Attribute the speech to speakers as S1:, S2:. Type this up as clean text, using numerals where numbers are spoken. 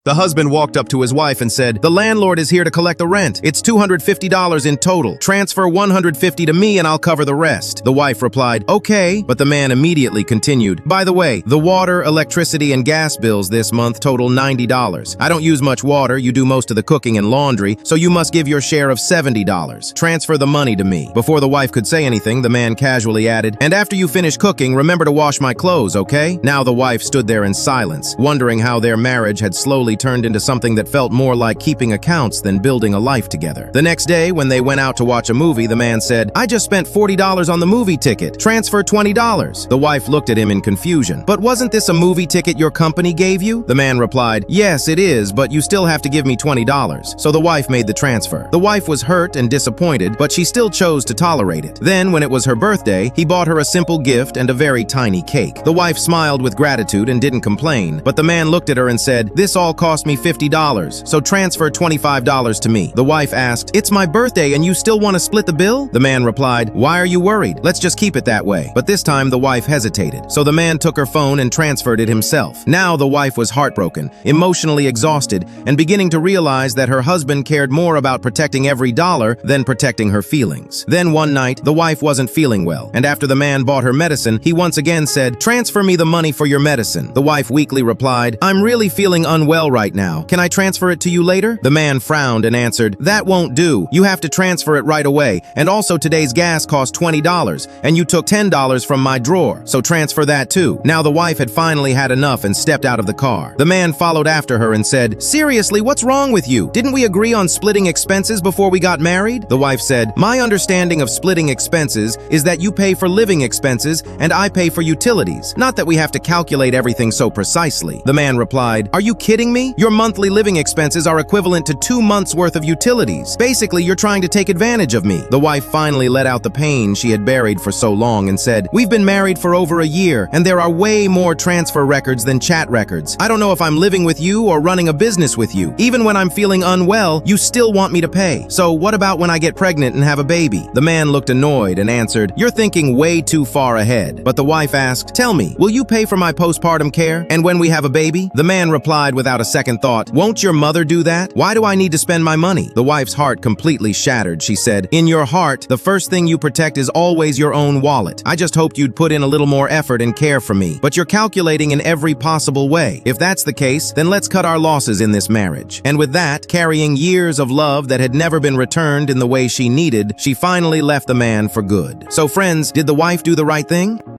S1: The husband walked up to his wife and said, "The landlord is here to collect the rent. It's $250 in total. Transfer $150 to me and I'll cover the rest." The wife replied, "Okay," but the man immediately continued, "By the way, the water, electricity, and gas bills this month total $90. I don't use much water, you do most of the cooking and laundry, so you must give your share of $70. Transfer the money to me." Before the wife could say anything, the man casually added, "And after you finish cooking, remember to wash my clothes, okay?" Now the wife stood there in silence, wondering how their marriage had slowly turned into something that felt more like keeping accounts than building a life together. The next day, when they went out to watch a movie, the man said, "I just spent $40 on the movie ticket. Transfer $20. The wife looked at him in confusion. "But wasn't this a movie ticket your company gave you?" The man replied, "Yes, it is, but you still have to give me $20. So the wife made the transfer. The wife was hurt and disappointed, but she still chose to tolerate it. Then, when it was her birthday, he bought her a simple gift and a very tiny cake. The wife smiled with gratitude and didn't complain, but the man looked at her and said, "This all cost me $50, so transfer $25 to me." The wife asked, "It's my birthday and you still want to split the bill?" The man replied, "Why are you worried? Let's just keep it that way." But this time the wife hesitated, so the man took her phone and transferred it himself. Now the wife was heartbroken, emotionally exhausted, and beginning to realize that her husband cared more about protecting every dollar than protecting her feelings. Then one night, the wife wasn't feeling well, and after the man bought her medicine, he once again said, "Transfer me the money for your medicine." The wife weakly replied, "I'm really feeling unwell right now. Can I transfer it to you later?" The man frowned and answered, "That won't do. You have to transfer it right away. And also today's gas cost $20, and you took $10 from my drawer, so transfer that too." Now the wife had finally had enough and stepped out of the car. The man followed after her and said, "Seriously, what's wrong with you? Didn't we agree on splitting expenses before we got married?" The wife said, "My understanding of splitting expenses is that you pay for living expenses and I pay for utilities, not that we have to calculate everything so precisely." The man replied, "Are you kidding me? Your monthly living expenses are equivalent to 2 months' worth of utilities. Basically, you're trying to take advantage of me." The wife finally let out the pain she had buried for so long and said, "We've been married for over a year, and there are way more transfer records than chat records. I don't know if I'm living with you or running a business with you. Even when I'm feeling unwell, you still want me to pay. So what about when I get pregnant and have a baby?" The man looked annoyed and answered, "You're thinking way too far ahead." But the wife asked, "Tell me, will you pay for my postpartum care? And when we have a baby?" The man replied without a second thought, "Won't your mother do that? Why do I need to spend my money?" The wife's heart completely shattered. She said, "In your heart, the first thing you protect is always your own wallet. I just hoped you'd put in a little more effort and care for me. But you're calculating in every possible way. If that's the case, then let's cut our losses in this marriage." And with that, carrying years of love that had never been returned in the way she needed, she finally left the man for good. So friends, did the wife do the right thing?